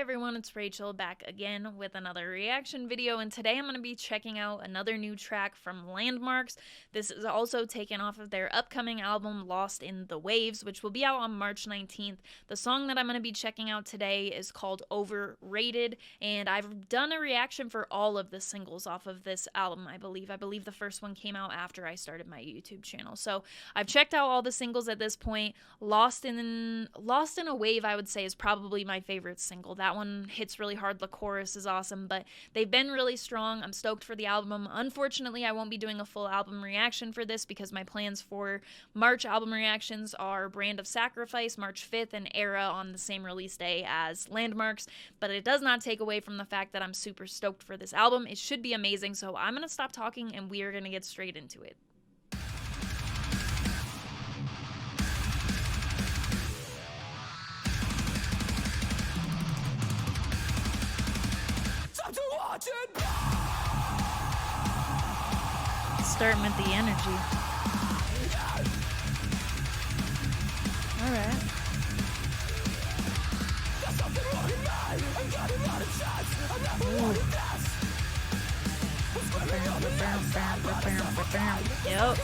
everyone, it's Rachel back again with another reaction video, and today I'm going to be checking out another new track from Landmarks. This is also taken off of their upcoming album Lost in the Waves, which will be out on March 19th. The song that I'm going to be checking out today is called Overrated, and I've done a reaction for all of the singles off of this album, I believe. I believe the first one came out after I started my YouTube channel. So I've checked out all the singles at this point. Lost in a Wave, I would say, is probably my favorite single. That one hits really hard. The chorus is awesome, but they've been really strong. I'm stoked for the album. Unfortunately, I won't be doing a full album reaction for this because my plans for March album reactions are Brand of Sacrifice, March 5th, and Era on the same release day as Landmarks, but it does not take away from the fact that I'm super stoked for this album. It should be amazing, so I'm going to stop talking and we are going to get straight into it. Starting with the energy. Alright. Yep.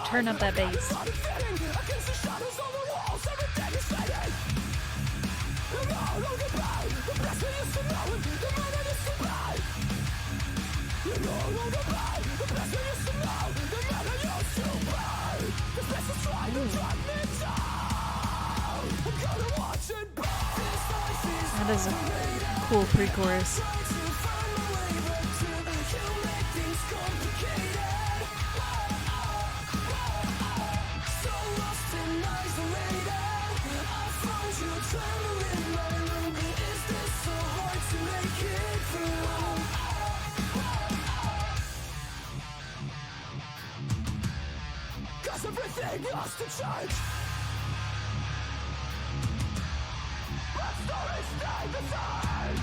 Turn up that bass. That is a cool pre-chorus. Everything lost to change. But stories stay the same.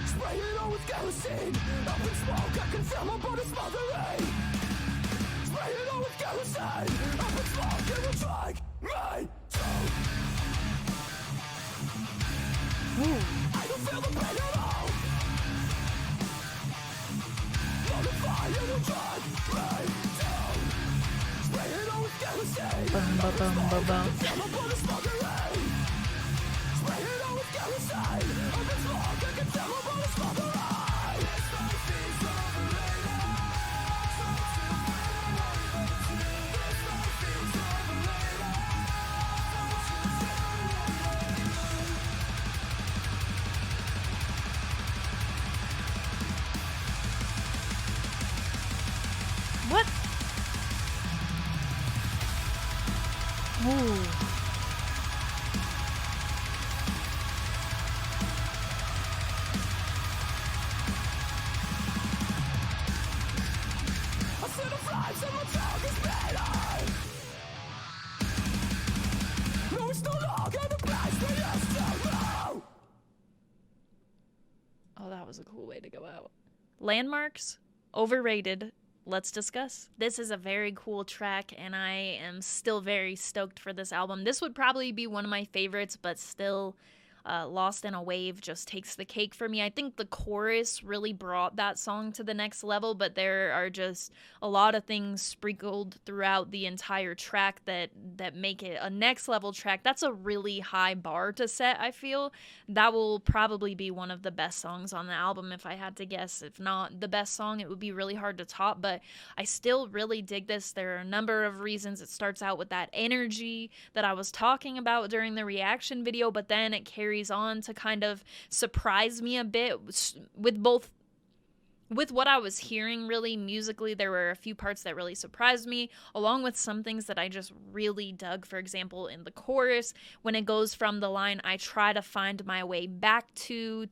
Spray it on with kerosene. Up in smoke, I can feel my body smothering. Spray it on with kerosene. Up in smoke, it will drag me down. I don't feel the pain at all. On the fire, it will drag me down. Bum, ba, bum, ba, bum. What? Ooh. Oh, that was a cool way to go out. Landmarks, Overrated. Let's discuss. This is a very cool track, and I am still very stoked for this album. This would probably be one of my favorites, but still, Lost in a Wave just takes the cake for me. I think the chorus really brought that song to the next level, but there are just a lot of things sprinkled throughout the entire track that make it a next level track. That's a really high bar to set, I feel. That will probably be one of the best songs on the album if I had to guess. If not the best song, it would be really hard to top, but I still really dig this. There are a number of reasons. It starts out with that energy that I was talking about during the reaction video, but then it carries carries on to kind of surprise me a bit with what I was hearing. Really musically, there were a few parts that really surprised me, along with some things that I just really dug. For example, in the chorus, when it goes from the line, I try to find my way back to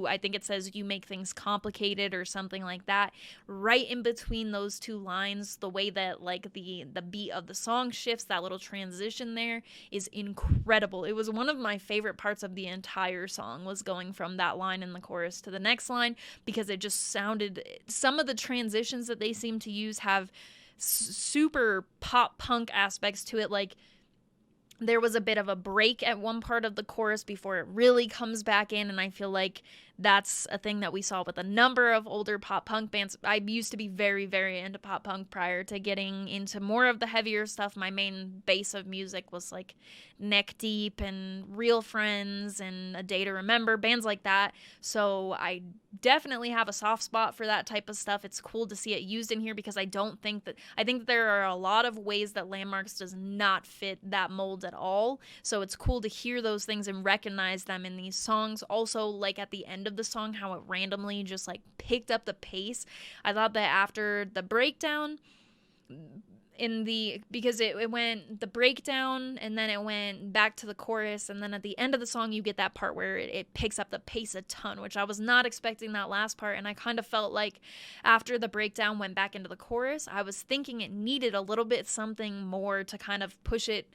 I think it says, you make things complicated or something like that. Right in between those two lines, the way that like the beat of the song shifts, that little transition there is incredible. It was one of my favorite parts of the entire song, was going from that line in the chorus to the next line, because it just sounded, some of the transitions that they seem to use have super pop punk aspects to it. Like, there was a bit of a break at one part of the chorus before it really comes back in, and I feel like that's a thing that we saw with a number of older pop punk bands. I used to be very, very into pop punk prior to getting into more of the heavier stuff. My main base of music was like Neck Deep and Real Friends and A Day to Remember, bands like that. So I definitely have a soft spot for that type of stuff. It's cool to see it used in here, because I think that there are a lot of ways that Landmarks does not fit that mold at all. So it's cool to hear those things and recognize them in these songs. Also, like at the end of the song, how it randomly just like picked up the pace. I thought that after the breakdown, because it went the breakdown and then it went back to the chorus, and then at the end of the song you get that part where it picks up the pace a ton, which I was not expecting that last part. And I kind of felt like after the breakdown went back into the chorus, I was thinking it needed a little bit something more to kind of push it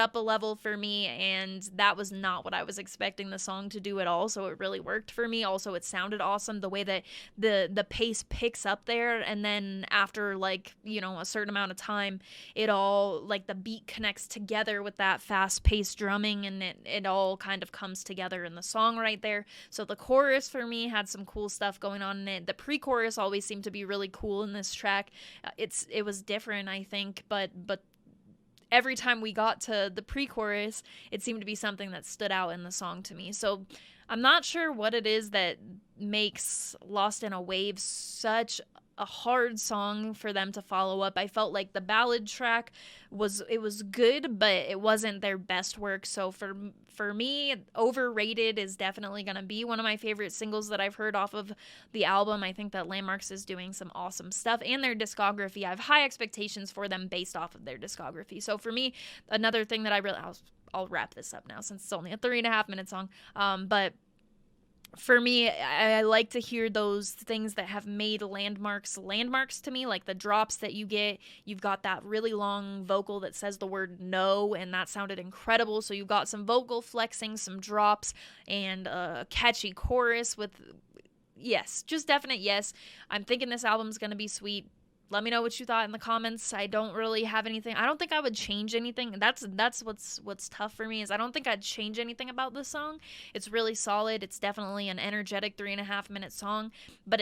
up a level for me, and that was not what I was expecting the song to do at all. So it really worked for me. Also, it sounded awesome the way that the pace picks up there, and then after like, you know, a certain amount of time, it all, like, the beat connects together with that fast-paced drumming, and it all kind of comes together in the song right there. So the chorus for me had some cool stuff going on in it. The pre-chorus always seemed to be really cool in this track. It was different, I think, but every time we got to the pre-chorus, it seemed to be something that stood out in the song to me. So I'm not sure what it is that makes Lost in a Wave such a hard song for them to follow up. I felt like the ballad track was good, but it wasn't their best work. So for me, Overrated is definitely going to be one of my favorite singles that I've heard off of the album. I think that Landmarks is doing some awesome stuff, and their discography, I have high expectations for them based off of their discography. So for me, another thing that I'll wrap this up now since it's only a 3.5 minute song. But for me, I like to hear those things that have made landmarks to me, like the drops that you get. You've got that really long vocal that says the word no, and that sounded incredible. So you've got some vocal flexing, some drops, and a catchy chorus with, yes, just definite yes. I'm thinking this album's going to be sweet. Let me know what you thought in the comments. I don't really have anything. I don't think I would change anything. That's what's tough for me, is I don't think I'd change anything about this song. It's really solid. It's definitely an energetic 3.5 minute song, but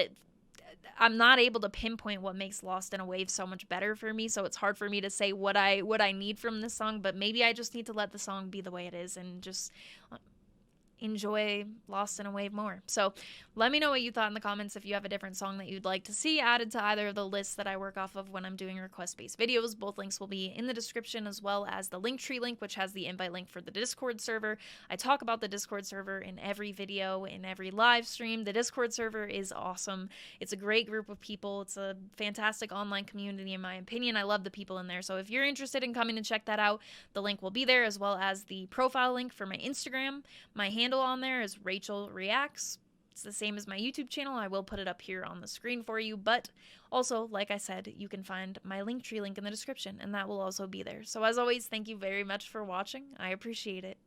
I'm not able to pinpoint what makes Lost in a Wave so much better for me. So it's hard for me to say what I need from this song, but maybe I just need to let the song be the way it is and just enjoy Lost in a Wave more. So let me know what you thought in the comments. If you have a different song that you'd like to see added to either of the lists that I work off of when I'm doing request-based videos, both links will be in the description, as well as the Linktree link, which has the invite link for the Discord server. I talk about the Discord server in every video, in every live stream. The Discord server is awesome. It's a great group of people. It's a fantastic online community, in my opinion. I love the people in there. So if you're interested in coming to check that out, the link will be there, as well as the profile link for my Instagram. My handle on there is Rachel Reacts. It's the same as my YouTube channel. I will put it up here on the screen for you, but also, like I said, you can find my Linktree link in the description, and that will also be there. So as always, thank you very much for watching. I appreciate it.